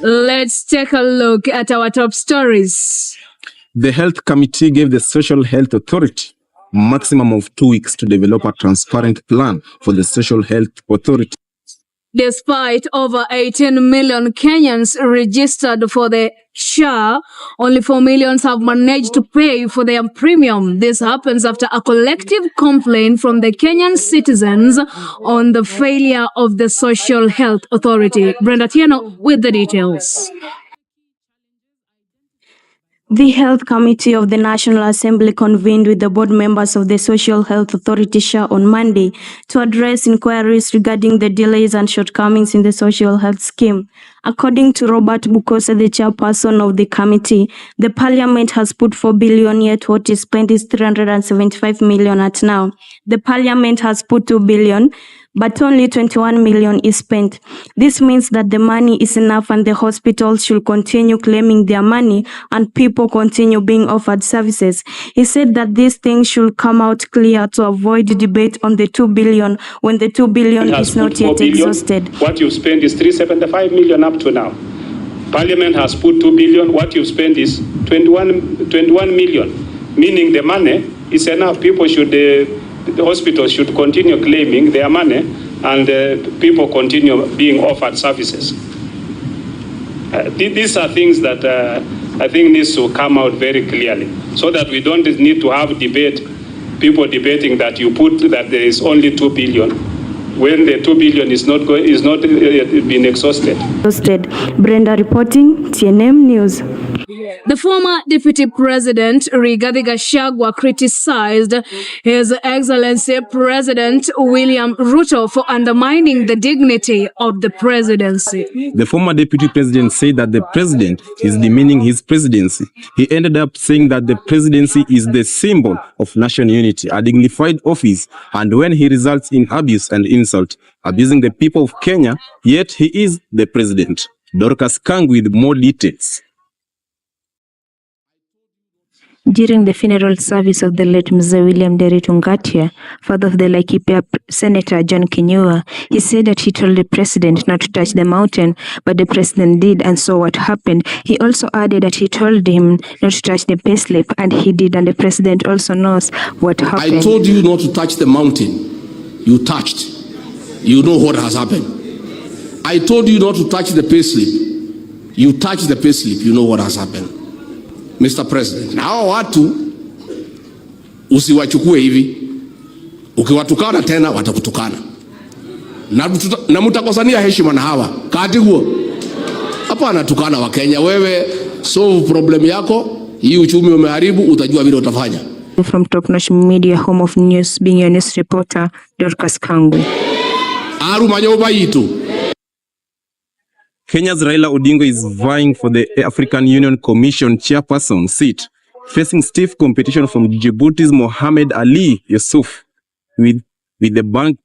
Let's take a look at our top stories. The Health Committee gave the Social Health Authority maximum of 2 weeks to develop a transparent plan for the Social Health Authority. Despite over 18 million Kenyans registered for the SHA, only 4 million have managed to pay for their premium. This happens after a collective complaint from the Kenyan citizens on the failure of the Social Health Authority. Brenda Tieno with the details. The Health Committee of the National Assembly convened with the board members of the Social Health Authority SHA on Monday to address inquiries regarding the delays and shortcomings in the social health scheme. According to Robert Bukosa, the chairperson of the committee, the parliament has put 4 billion, yet what is spent is 375 million at now. The parliament has put 2 billion, but only 21 million is spent. This means that the money is enough and the hospitals should continue claiming their money and people continue being offered services. He said that these things should come out clear to avoid debate on the 2 billion when the 2 billion is not yet exhausted. What you spend is 375 million up to now. Parliament has put 2 billion. What you spend is 21 million, meaning the money is enough. People should... the hospitals should continue claiming their money and people continue being offered services. These are things that I think needs to come out very clearly so that we don't need to have people debating that that there is only 2 billion when the 2 billion is not been exhausted. Brenda reporting, TNM News. The former Deputy President Rigathi Gachagua criticized His Excellency President William Ruto for undermining the dignity of the presidency. The former Deputy President said that the president is demeaning his presidency. He ended up saying that the presidency is the symbol of national unity, a dignified office, and when he results in abuse and insult, abusing the people of Kenya, yet he is the president. Dorcas Kang with more details. During the funeral service of the late Mzee William Nderitu Ngatia, father of the Laikipia Senator John Kinyua, he said that he told the president not to touch the mountain, but the president did and saw what happened. He also added that he told him not to touch the payslip, and he did, and the president also knows what happened. I told you not to touch the mountain. You touched. You know what has happened. I told you not to touch the payslip. You touched the payslip. You know what has happened. Mr. President, na hao watu usiwachukue hivi. Ukiwatukana tena watakutukana. Na mtakosania heshima na hawa. Kati huo. Hapa anatukana wa Kenya. Wewe solve problem yako, hii uchumi umeharibu, utajua vile utafanya. From Top Notch Media, home of news, being your news reporter, Dorcas Kangu. Aru manyoba yitu. Kenya's Raila Odinga is vying for the African Union Commission chairperson seat, facing stiff competition from Djibouti's Mohamed Ali Yusuf, with the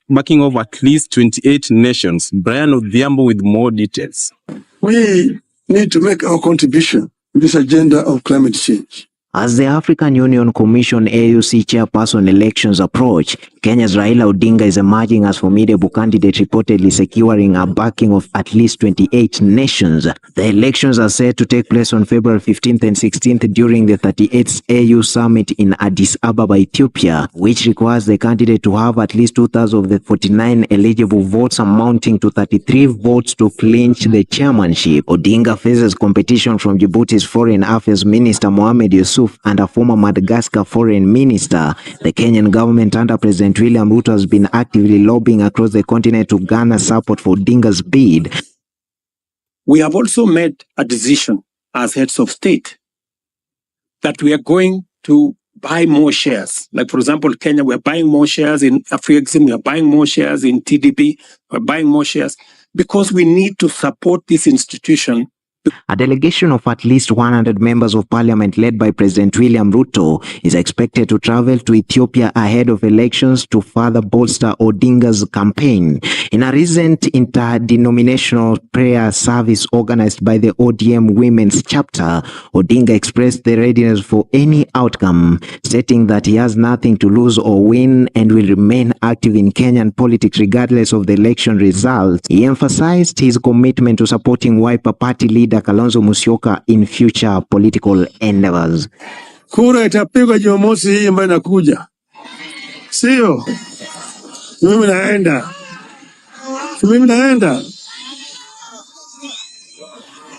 backing of at least 28 nations. Brian Odhiambo with more details. We need to make our contribution to this agenda of climate change. As the African Union Commission AUC chairperson elections approach, Kenya's Raila Odinga is emerging as formidable candidate, reportedly securing a backing of at least 28 nations. The elections are set to take place on February 15th and 16th during the 38th AU summit in Addis Ababa, Ethiopia, which requires the candidate to have at least 2,000 of the 49 eligible votes, amounting to 33 votes to clinch the chairmanship. Odinga faces competition from Djibouti's Foreign Affairs Minister Mohamed Yusuf and a former Madagascar Foreign Minister. The Kenyan government under President William Ruto has been actively lobbying across the continent to garner support for Odinga's bid. We have also made a decision as heads of state that we are going to buy more shares. Like, for example, Kenya, we're buying more shares in Afriexim, we're buying more shares in TDB, we're buying more shares because we need to support this institution A delegation of at least 100 members of parliament led by President William Ruto is expected to travel to Ethiopia ahead of elections to further bolster Odinga's campaign. In a recent interdenominational prayer service organized by the ODM Women's Chapter, Odinga expressed the readiness for any outcome, stating that he has nothing to lose or win and will remain active in Kenyan politics regardless of the election results. He emphasized his commitment to supporting Wiper Party leader Kalonzo Musyoka in future political endeavors. Kura itapigwa Jumamosi hii ambayo inakuja. Sio? Mimi naenda.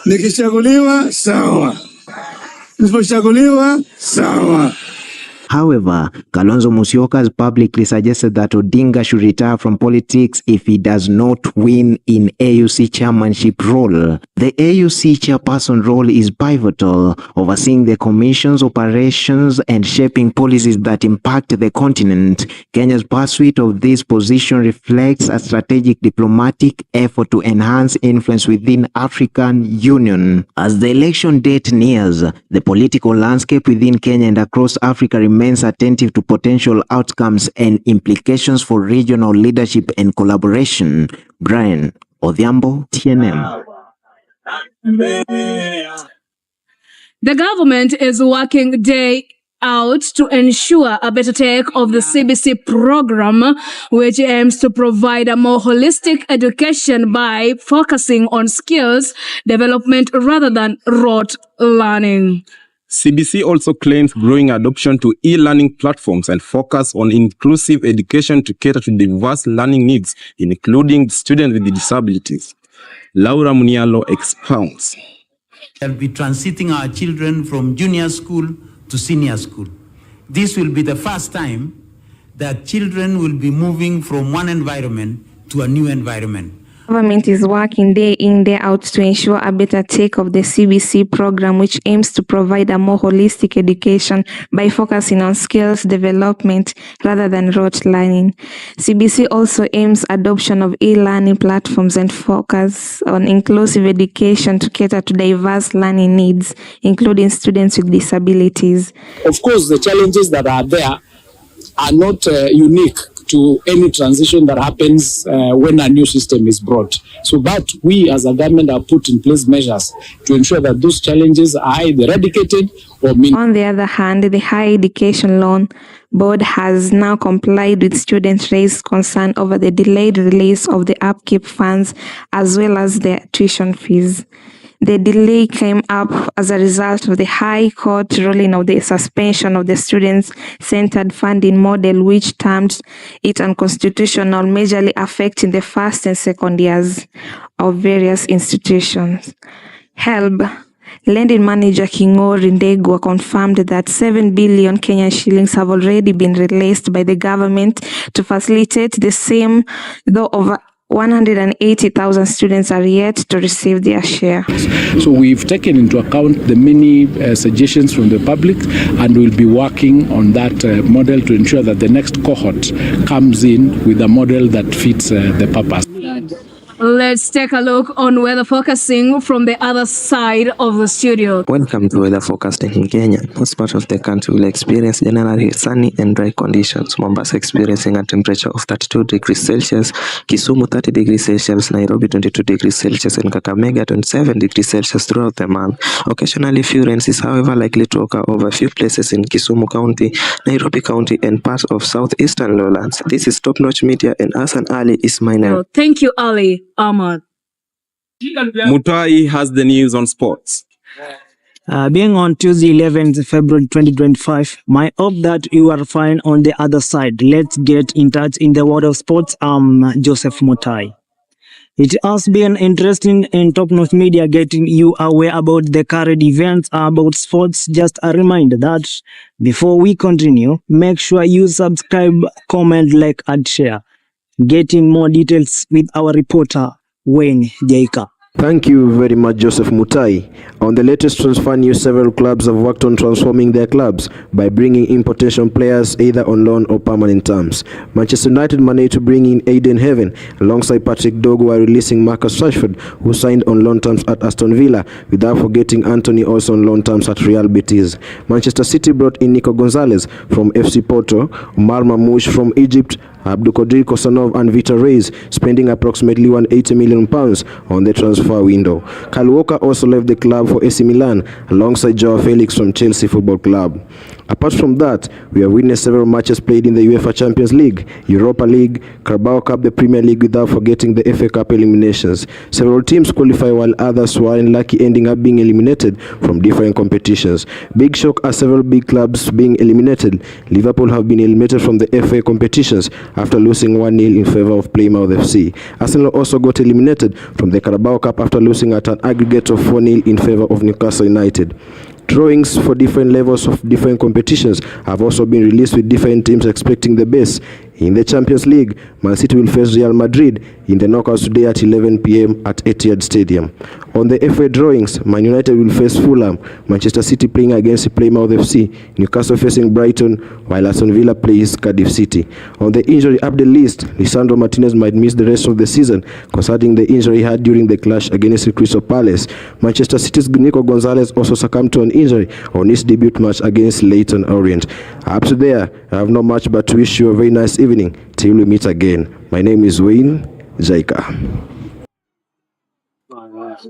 Nikichaguliwa sawa. Nisipochaguliwa sawa. However, Kalonzo Musyoka has publicly suggested that Odinga should retire from politics if he does not win in AUC chairmanship role. The AUC chairperson role is pivotal, overseeing the commission's operations and shaping policies that impact the continent. Kenya's pursuit of this position reflects a strategic diplomatic effort to enhance influence within African Union. As the election date nears, the political landscape within Kenya and across Africa remains attentive to potential outcomes and implications for regional leadership and collaboration. Brian Odhiambo, TNM. The government is working day out to ensure a better take of the CBC program, which aims to provide a more holistic education by focusing on skills development rather than rote learning. CBC also claims growing adoption to e-learning platforms and focus on inclusive education to cater to diverse learning needs, including students with disabilities. Laura Munialo expounds. We'll be transiting our children from junior school to senior school. This will be the first time that children will be moving from one environment to a new environment. Government is working day in, day out to ensure a better take of the CBC program, which aims to provide a more holistic education by focusing on skills development rather than rote learning. CBC also aims adoption of e-learning platforms and focus on inclusive education to cater to diverse learning needs, including students with disabilities. Of course, the challenges that are there are not unique to any transition that happens when a new system is brought. But we as a government have put in place measures to ensure that those challenges are either eradicated or On the other hand, the Higher Education Loan Board has now complied with students' raised concern over the delayed release of the upkeep funds as well as their tuition fees. The delay came up as a result of the High Court ruling of the suspension of the student-centered funding model, which termed it unconstitutional, majorly affecting the first and second years of various institutions. HELB lending manager King'ori Ndegwa confirmed that 7 billion Kenyan shillings have already been released by the government to facilitate the same, though over 180,000 students are yet to receive their share. So we've taken into account the many suggestions from the public, and we'll be working on that model to ensure that the next cohort comes in with a model that fits the purpose. Let's take a look on weather forecasting from the other side of the studio. Welcome to weather forecasting in Kenya. Most part of the country will experience generally sunny and dry conditions. Mombasa experiencing a temperature of 32 degrees Celsius, Kisumu 30 degrees Celsius, Nairobi 22 degrees Celsius, and Kakamega 27 degrees Celsius throughout the month. Occasionally few rains is however likely to occur over a few places in Kisumu County, Nairobi County, and parts of southeastern lowlands. This is Top Notch Media, and Hassan Ali is my name. Thank you, Ali. Ahmad. Mutai has the news on sports. Being on Tuesday 11th February 2025, my hope that you are fine on the other side. Let's get in touch in the world of sports. I'm Joseph Mutai. It has been interesting in Top Notch Media getting you aware about the current events about sports. Just a reminder that before we continue, make sure you subscribe, comment, like, and share. Getting more details with our reporter, Wayne Jaika. Thank you very much, Joseph Mutai. On the latest transfer news, several clubs have worked on transforming their clubs by bringing in potential players either on loan or permanent terms. Manchester United managed to bring in Aiden Heaven alongside Patrick Dogu while releasing Marcus Rashford, who signed on loan terms at Aston Villa, without forgetting Anthony also on loan terms at Real Betis. Manchester City brought in Nico Gonzalez from FC Porto, Omar Mamouche from Egypt, Abdulkadir Kosanov and Vitor Reis, spending approximately £180 million on the transfer window. Kyle Walker also left the club for AC Milan alongside Joao Felix from Chelsea Football Club. Apart from that, we have witnessed several matches played in the UEFA Champions League, Europa League, Carabao Cup, the Premier League, without forgetting the FA Cup eliminations. Several teams qualify while others were unlucky, ending up being eliminated from different competitions. Big shock are several big clubs being eliminated. Liverpool have been eliminated from the FA competitions after losing 1-0 in favour of Plymouth FC. Arsenal also got eliminated from the Carabao Cup after losing at an aggregate of 4-0 in favour of Newcastle United. Drawings for different levels of different competitions have also been released, with different teams expecting the best. In the Champions League, Man City will face Real Madrid in the knockouts today at 11 p.m. at Etihad Stadium. On the FA drawings, Man United will face Fulham, Manchester City playing against Plymouth FC, Newcastle facing Brighton, while Aston Villa plays Cardiff City. On the injury update list, Lisandro Martinez might miss the rest of the season, concerning the injury he had during the clash against Crystal Palace. Manchester City's Nico Gonzalez also succumbed to an injury on his debut match against Leyton Orient. Up to there, I have not much but to wish you a very nice evening till we meet again. My name is Wayne Jaika.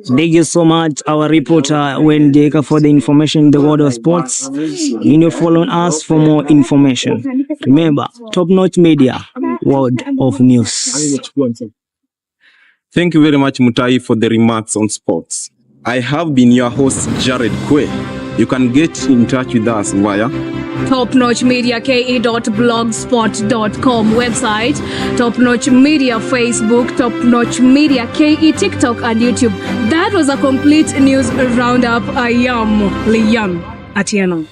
Thank you so much, our reporter Wayne Jaika, for the information in the world of sports. You follow us for more information. Remember, Top Notch Media, world of news. Thank you very much, Mutai, for the remarks on sports. I have been your host, Jared Kwe. You can get in touch with us via Top Notch Media ke.blogspot.com website, Top Notch Media Facebook, Top Notch Media KE TikTok and YouTube. That was a complete news roundup. I am Liam Atieno.